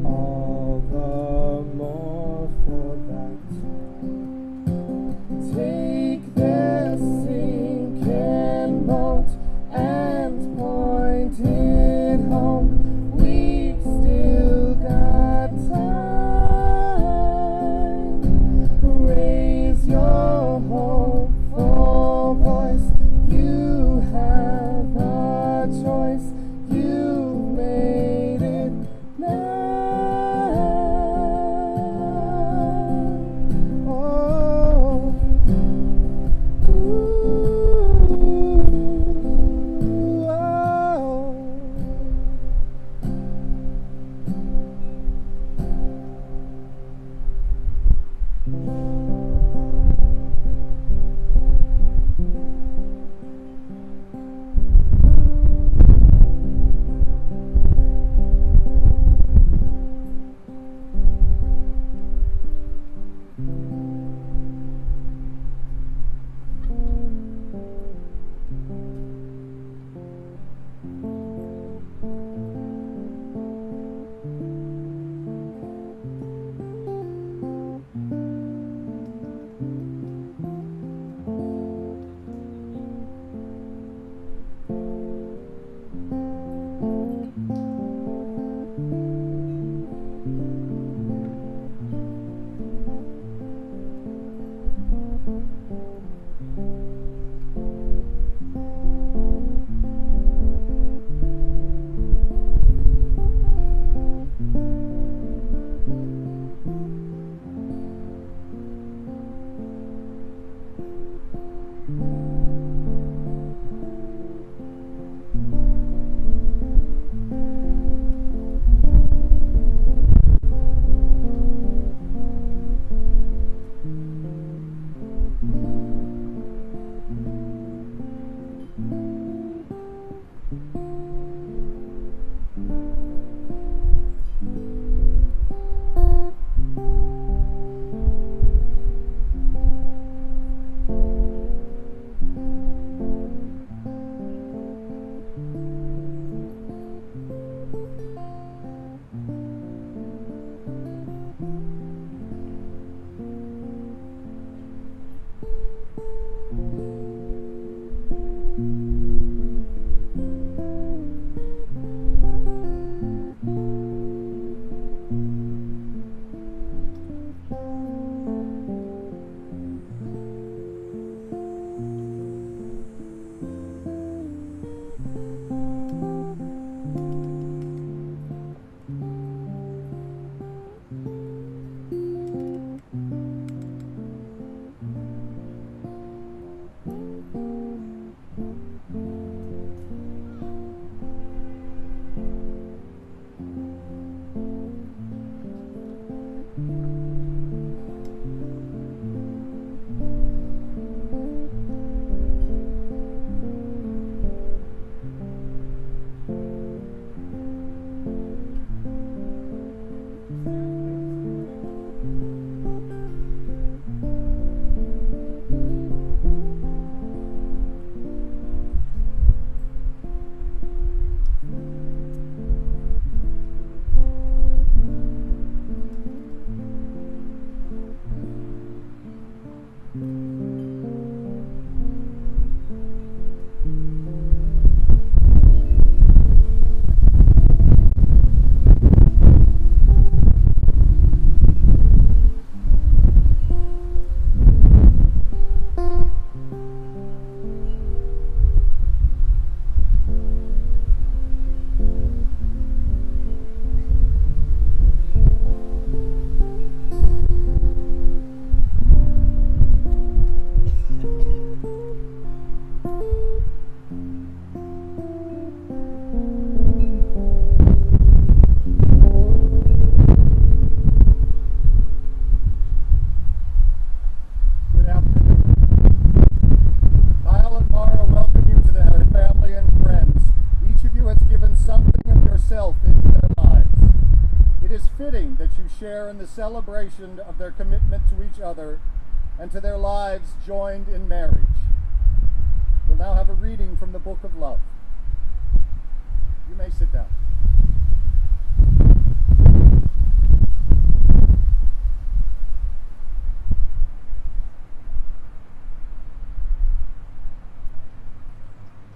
all the more for that. Take this sinking boat. share in the celebration of their commitment to each other and to their lives joined in marriage. We'll now have a reading from the Book of Love. You may sit down.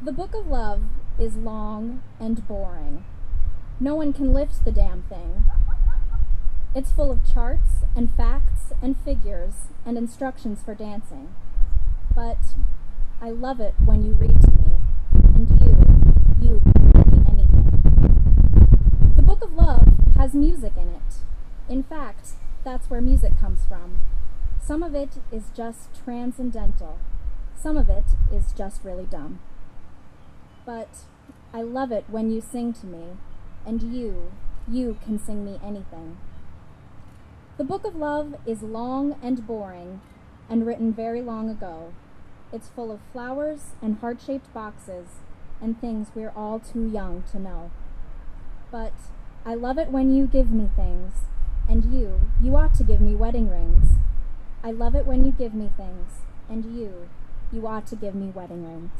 The Book of Love is long and boring. No one can lift the damn thing. It's full of charts and facts and figures and instructions for dancing. But I love it when you read to me, and you can read me anything. The Book of Love has music in it. In fact, that's where music comes from. Some of it is just transcendental. Some of it is just really dumb. But I love it when you sing to me, and you can sing me anything. The Book of Love is long and boring and written very long ago. It's full of flowers and heart-shaped boxes and things we're all too young to know. But I love it when you give me things, and you ought to give me wedding rings. I love it when you give me things, and you ought to give me wedding rings.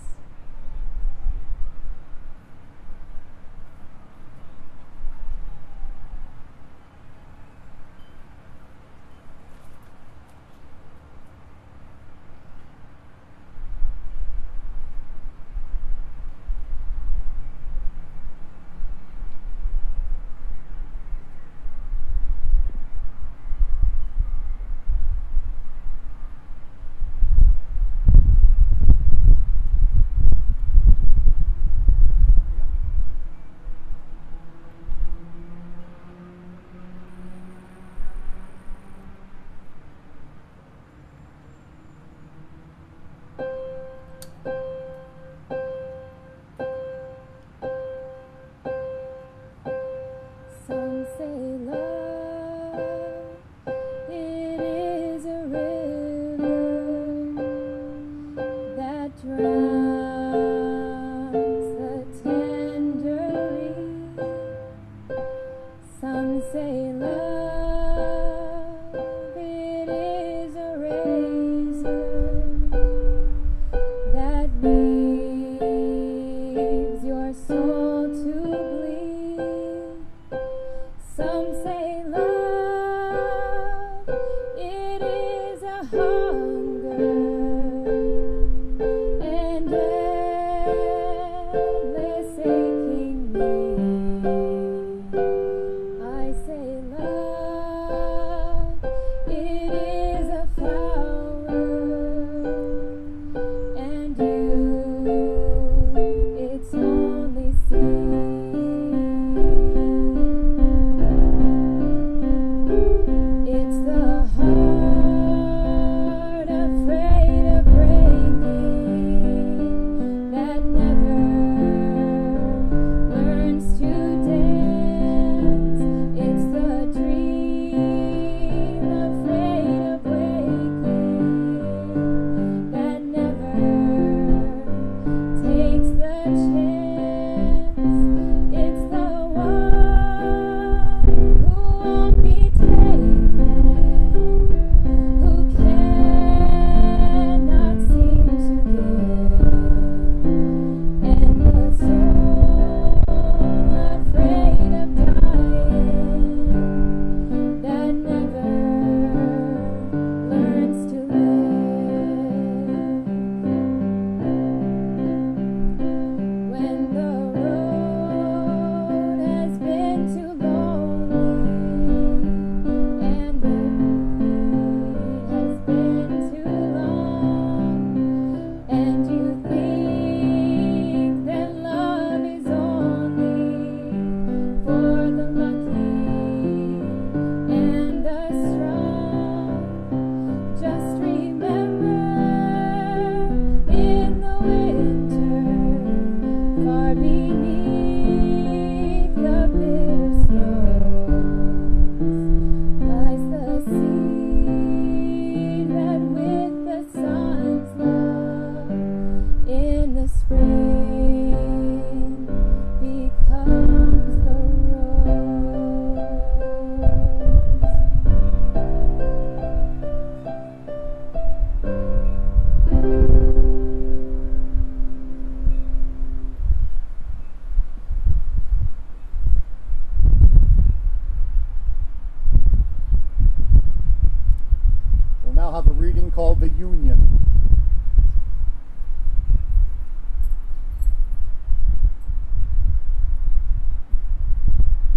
Some say love, it is a river that drowns the tender reed. Some say love, it is a razor that leaves your soul to bleed. Some say love, it is a hunger and endless aching need. I say love, it is a flower, and you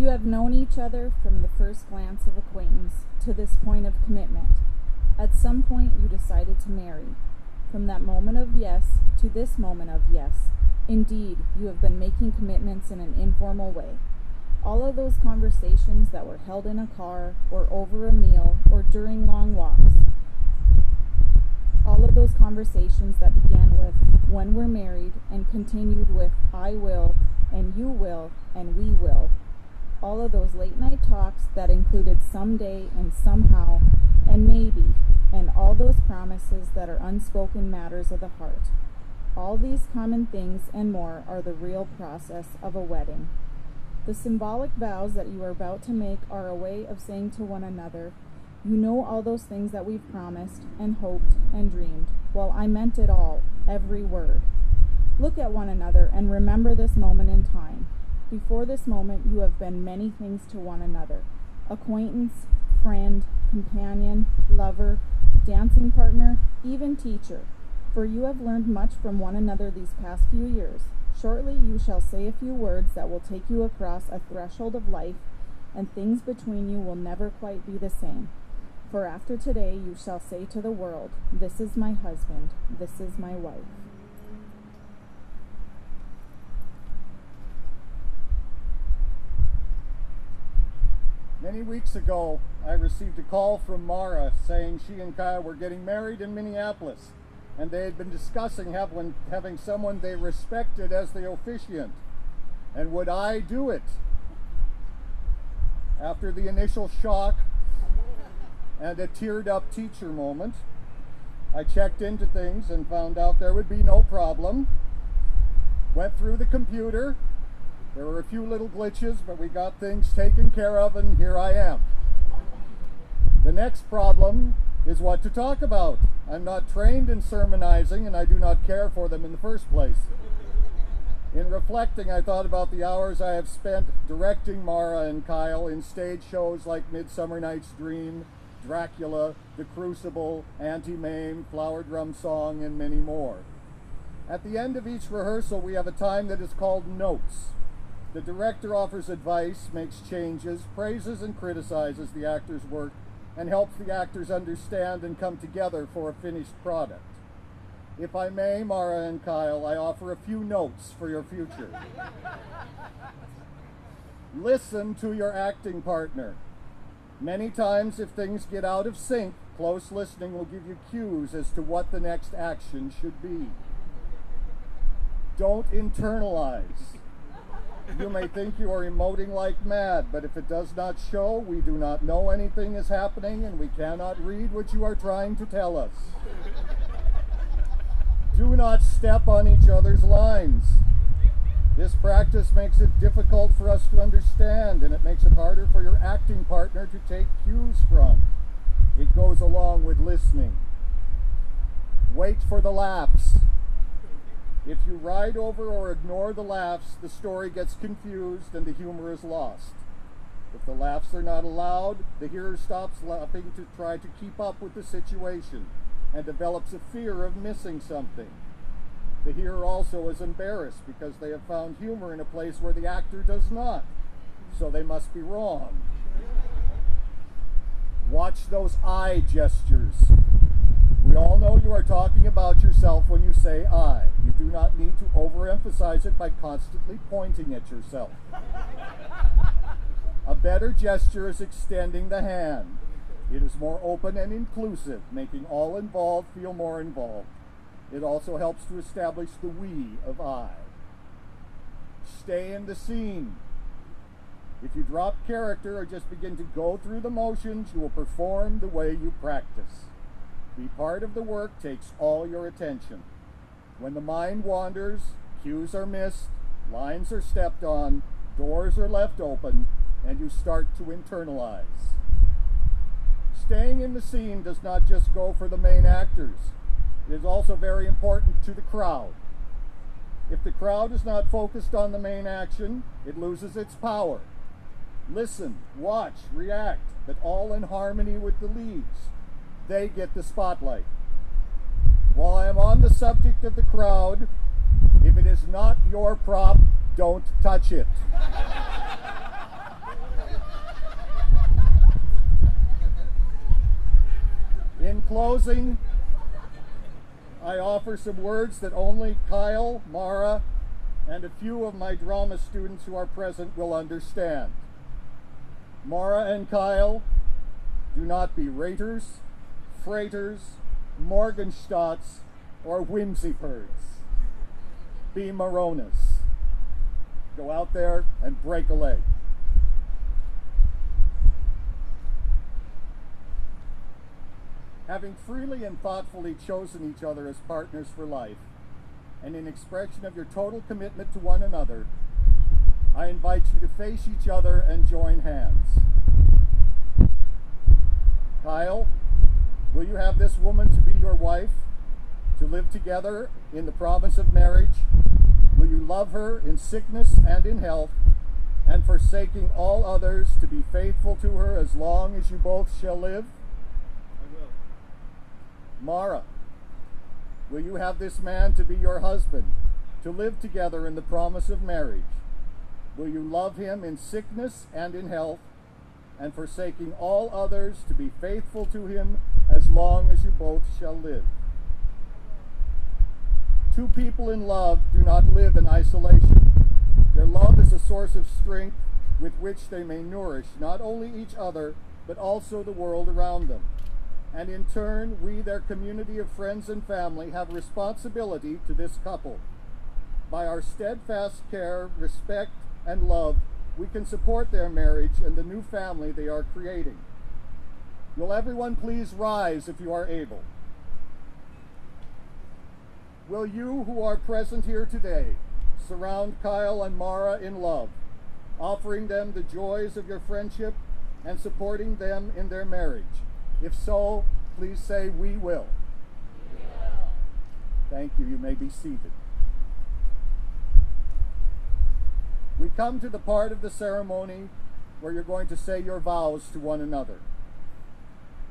You have known each other from the first glance of acquaintance to this point of commitment. At some point, you decided to marry. From that moment of yes to this moment of yes, indeed, you have been making commitments in an informal way. All of those conversations that were held in a car or over a meal or during long walks. All of those conversations that began with when we're married and continued with I will and you will and we will. All of those late night talks that included someday and somehow and maybe, and all those promises that are unspoken matters of the heart. All these common things and more are the real process of a wedding. The symbolic vows that you are about to make are a way of saying to one another, you know all those things that we've promised and hoped and dreamed. Well, I meant it all, every word. Look at one another and remember this moment in time. Before this moment, you have been many things to one another. Acquaintance, friend, companion, lover, dancing partner, even teacher. For you have learned much from one another these past few years. Shortly you shall say a few words that will take you across a threshold of life, and things between you will never quite be the same. For after today you shall say to the world, this is my husband, this is my wife. Many weeks ago, I received a call from Mara saying she and Kyle were getting married in Minneapolis, and they had been discussing having someone they respected as the officiant. And would I do it? After the initial shock and a teared up teacher moment, I checked into things and found out there would be no problem. Went through the computer. There were a few little glitches, but we got things taken care of, and here I am. The next problem is what to talk about. I'm not trained in sermonizing, and I do not care for them in the first place. In reflecting, I thought about the hours I have spent directing Mara and Kyle in stage shows like Midsummer Night's Dream, Dracula, The Crucible, Anti-Mame, Flower Drum Song, and many more. At the end of each rehearsal, we have a time that is called notes. The director offers advice, makes changes, praises and criticizes the actor's work, and helps the actors understand and come together for a finished product. If I may, Mara and Kyle, I offer a few notes for your future. Listen to your acting partner. Many times, if things get out of sync, close listening will give you cues as to what the next action should be. Don't internalize. You may think you are emoting like mad, but if it does not show, we do not know anything is happening and we cannot read what you are trying to tell us. Do not step on each other's lines. This practice makes it difficult for us to understand, and it makes it harder for your acting partner to take cues from. It goes along with listening. Wait for the laughs. If you ride over or ignore the laughs, the story gets confused and the humor is lost. If the laughs are not allowed, the hearer stops laughing to try to keep up with the situation and develops a fear of missing something. The hearer also is embarrassed because they have found humor in a place where the actor does not, so they must be wrong. Watch those eye gestures. We all know you are talking about yourself when you say I. You do not need to overemphasize it by constantly pointing at yourself. A better gesture is extending the hand. It is more open and inclusive, making all involved feel more involved. It also helps to establish the we of I. Stay in the scene. If you drop character or just begin to go through the motions, you will perform the way you practice. Be part of the work takes all your attention. When the mind wanders, cues are missed, lines are stepped on, doors are left open, and you start to internalize. Staying in the scene does not just go for the main actors. It is also very important to the crowd. If the crowd is not focused on the main action, it loses its power. Listen, watch, react, but all in harmony with the leads. They get the spotlight. While I am on the subject of the crowd, if it is not your prop, don't touch it. closing, I offer some words that only Kyle, Mara, and a few of my drama students who are present will understand. Mara and Kyle, do not be raters, freighters, Morgenstadts, or whimsypirds. Be Maronas. Go out there and break a leg. Having freely and thoughtfully chosen each other as partners for life, and in expression of your total commitment to one another, I invite you to face each other and join hands. Kyle, will you have this woman to be your wife, to live together in the promise of marriage? Will you love her in sickness and in health, and forsaking all others, to be faithful to her as long as you both shall live? I will. Mara, will you have this man to be your husband, to live together in the promise of marriage? Will you love him in sickness and in health, and forsaking all others, to be faithful to him as long as you both shall live? Two people in love do not live in isolation. Their love is a source of strength with which they may nourish not only each other, but also the world around them. And in turn, we, their community of friends and family, have responsibility to this couple. By our steadfast care, respect, and love, we can support their marriage and the new family they are creating. Will everyone please rise if you are able? Will you who are present here today surround Kyle and Mara in love, offering them the joys of your friendship and supporting them in their marriage? If so, please say, "We will." We will. Thank you. You may be seated. We come to the part of the ceremony where you're going to say your vows to one another.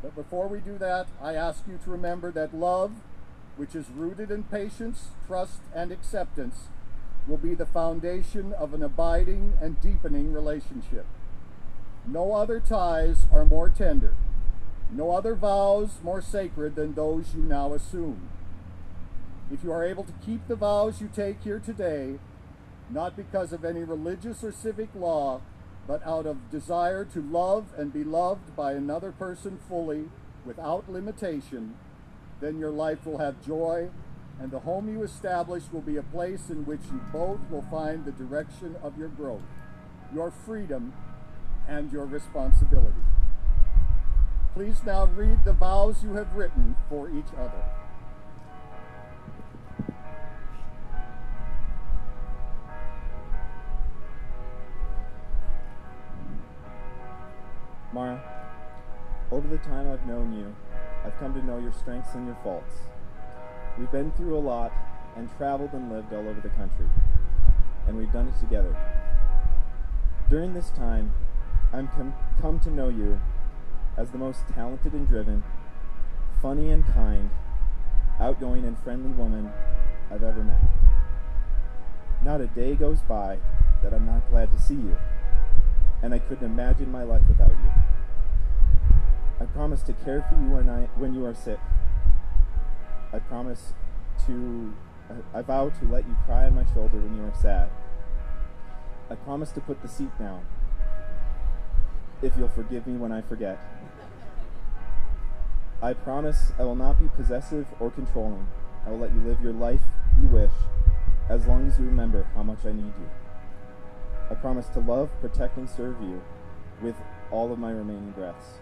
But before we do that, I ask you to remember that love, which is rooted in patience, trust, and acceptance, will be the foundation of an abiding and deepening relationship. No other ties are more tender. No other vows more sacred than those you now assume. If you are able to keep the vows you take here today, not because of any religious or civic law, but out of desire to love and be loved by another person fully, without limitation, then your life will have joy, and the home you establish will be a place in which you both will find the direction of your growth, your freedom, and your responsibility. Please now read the vows you have written for each other. Mara, over the time I've known you, I've come to know your strengths and your faults. We've been through a lot and traveled and lived all over the country, and we've done it together. During this time, I've come to know you as the most talented and driven, funny and kind, outgoing and friendly woman I've ever met. Not a day goes by that I'm not glad to see you, and I couldn't imagine my life without you. I promise to care for you when you are sick. I vow to let you cry on my shoulder when you are sad. I promise to put the seat down, if you'll forgive me when I forget. I promise I will not be possessive or controlling. I will let you live your life you wish, as long as you remember how much I need you. I promise to love, protect, and serve you with all of my remaining breaths.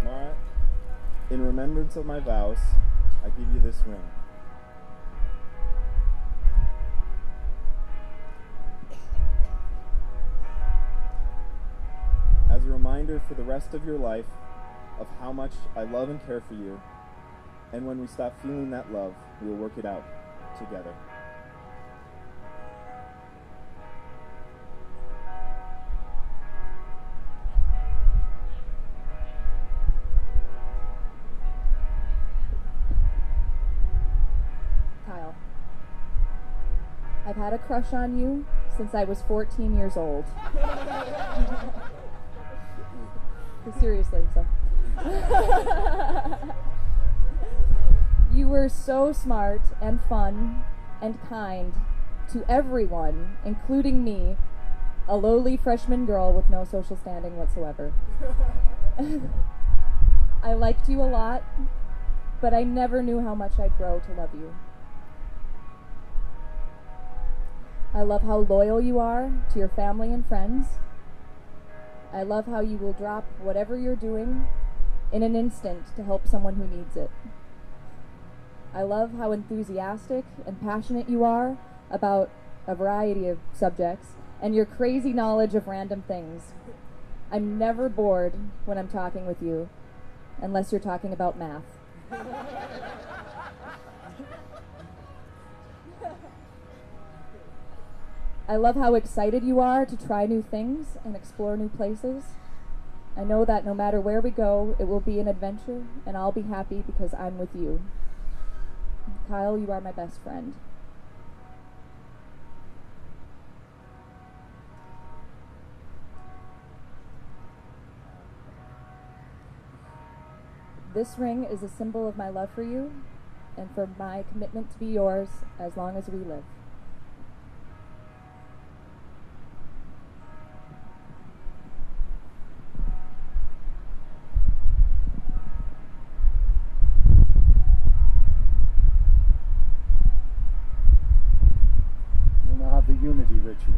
Mara, in remembrance of my vows, I give you this ring. As a reminder for the rest of your life of how much I love and care for you, and when we stop feeling that love, we will work it out together. I've had a crush on you since I was 14 years old. Seriously, so. You were so smart and fun and kind to everyone, including me, a lowly freshman girl with no social standing whatsoever. I liked you a lot, but I never knew how much I'd grow to love you. I love how loyal you are to your family and friends. I love how you will drop whatever you're doing in an instant to help someone who needs it. I love how enthusiastic and passionate you are about a variety of subjects and your crazy knowledge of random things. I'm never bored when I'm talking with you, unless you're talking about math. I love how excited you are to try new things and explore new places. I know that no matter where we go, it will be an adventure, and I'll be happy because I'm with you. Kyle, you are my best friend. This ring is a symbol of my love for you and for my commitment to be yours as long as we live. We'll now have the unity ritual.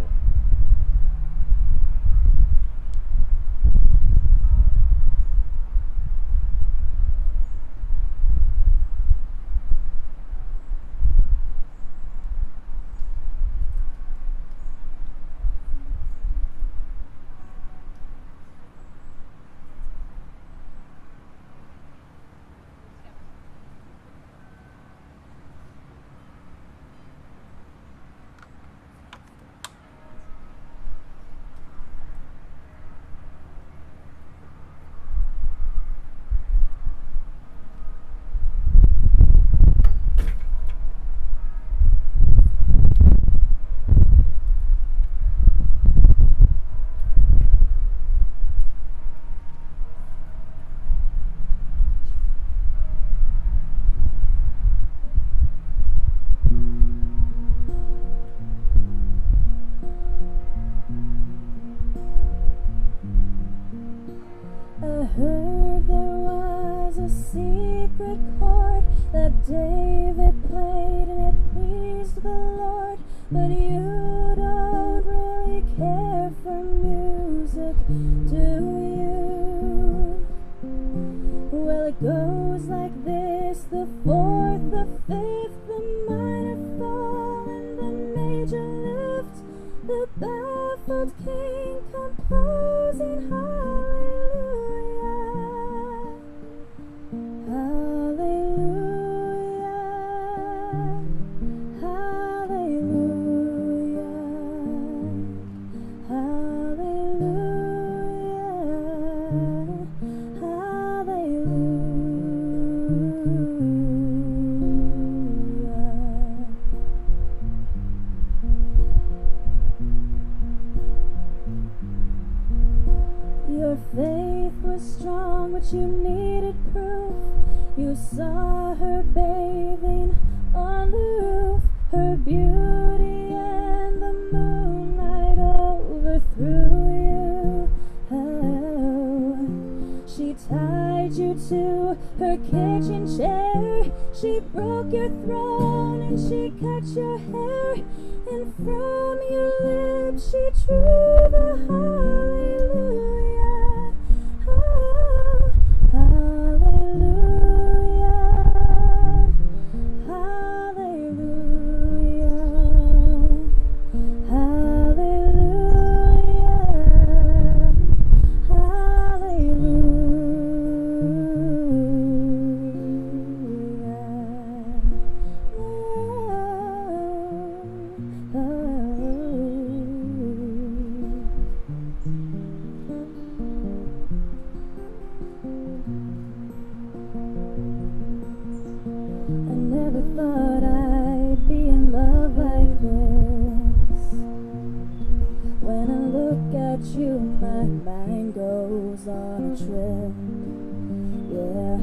I heard there was a secret chord that David played and it pleased the Lord. But you don't really care for music, do you? Well, it goes like this: the fourth, the fifth, the minor fall, and the major lift. The baffled king composing hallelujah, hallelujah, hallelujah, hallelujah, hallelujah. Your faith was strong, but you needed proof. You saw her bathing on the roof, her beauty and the moonlight overthrew you. Oh, she tied you to her kitchen chair. She broke your throne and she cut your hair, and from your lips she drew the hallelujah. Oh, hallelujah, hallelujah, hallelujah, hallelujah. this. When I look at you, my mind goes on a trip. Yeah,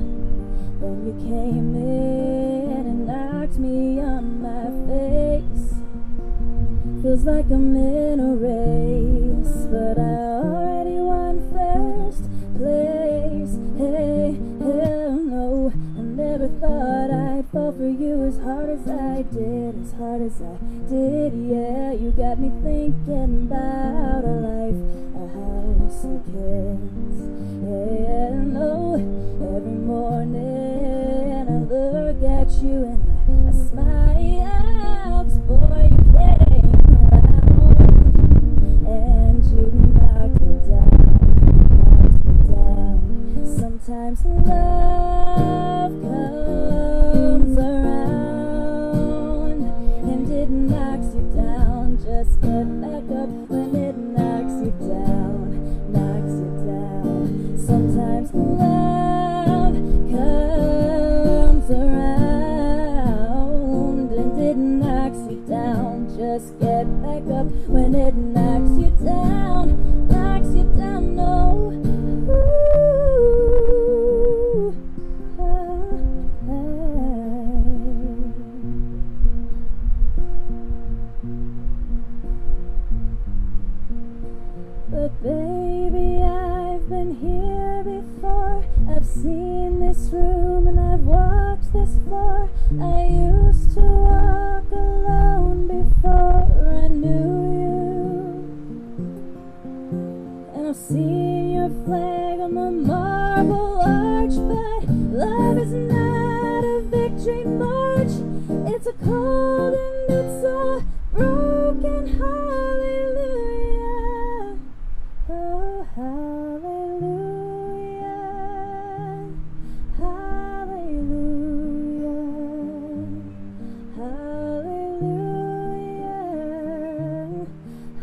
then you came in and knocked me on my face. Feels like I'm in a race, but I already won first place. Hey, hell no, I never thought I'd fall for you as hard as I did, as hard as I did. Yeah, you got me thinking about a life, a house, and kids. Yeah, no, every morning I look at you and I smile, 'cause boy, you came around and you knocked me down. Sometimes love comes around and it knocks you down. Just get back up when it knocks you down, knocks you down. Sometimes love comes around and it knocks you down. Just get back up when it knocks you down, knocks you down. No. But baby, I've been here before. I've seen this room and I've walked this floor. I used to walk alone before I knew you. And I've seen your flag on the marble arch. But love is not a victory march. It's a cold and it's a broken hallelujah. Oh, hallelujah, hallelujah, hallelujah,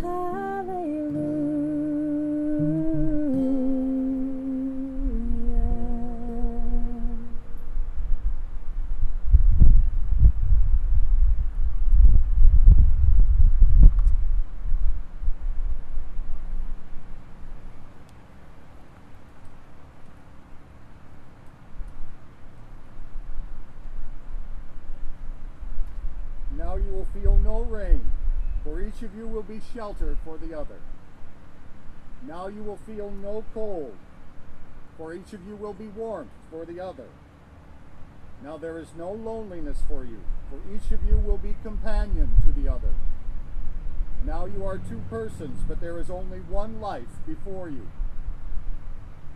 hallelujah. Now you will feel no rain, for each of you will be sheltered for the other. Now you will feel no cold, for each of you will be warmth for the other. Now there is no loneliness for you, for each of you will be companion to the other. Now you are two persons, but there is only one life before you.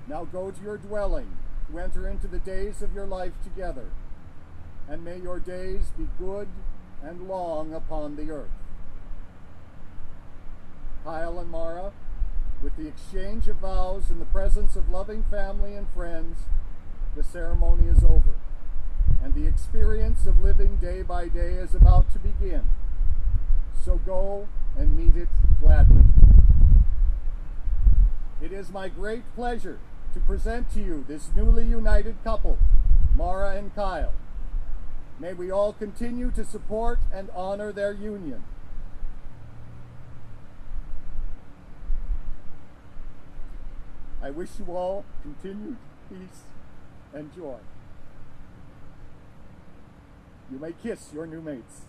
Now go to your dwelling to enter into the days of your life together, and may your days be good and long upon the earth. Kyle and Mara, with the exchange of vows in the presence of loving family and friends, the ceremony is over, and the experience of living day by day is about to begin. So go and meet it gladly. It is my great pleasure to present to you this newly united couple, Mara and Kyle. May we all continue to support and honor their union. I wish you all continued peace and joy. You may kiss your new mates.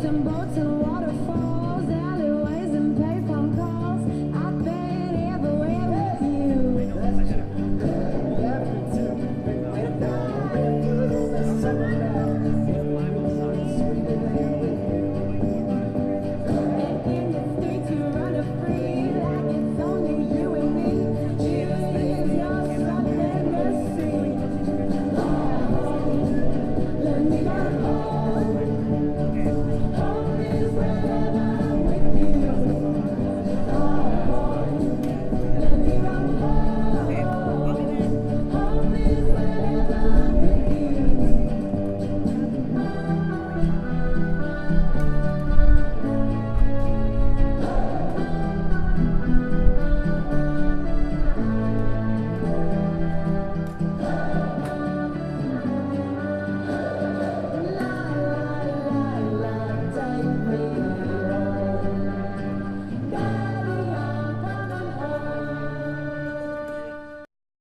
and boats and waterfalls.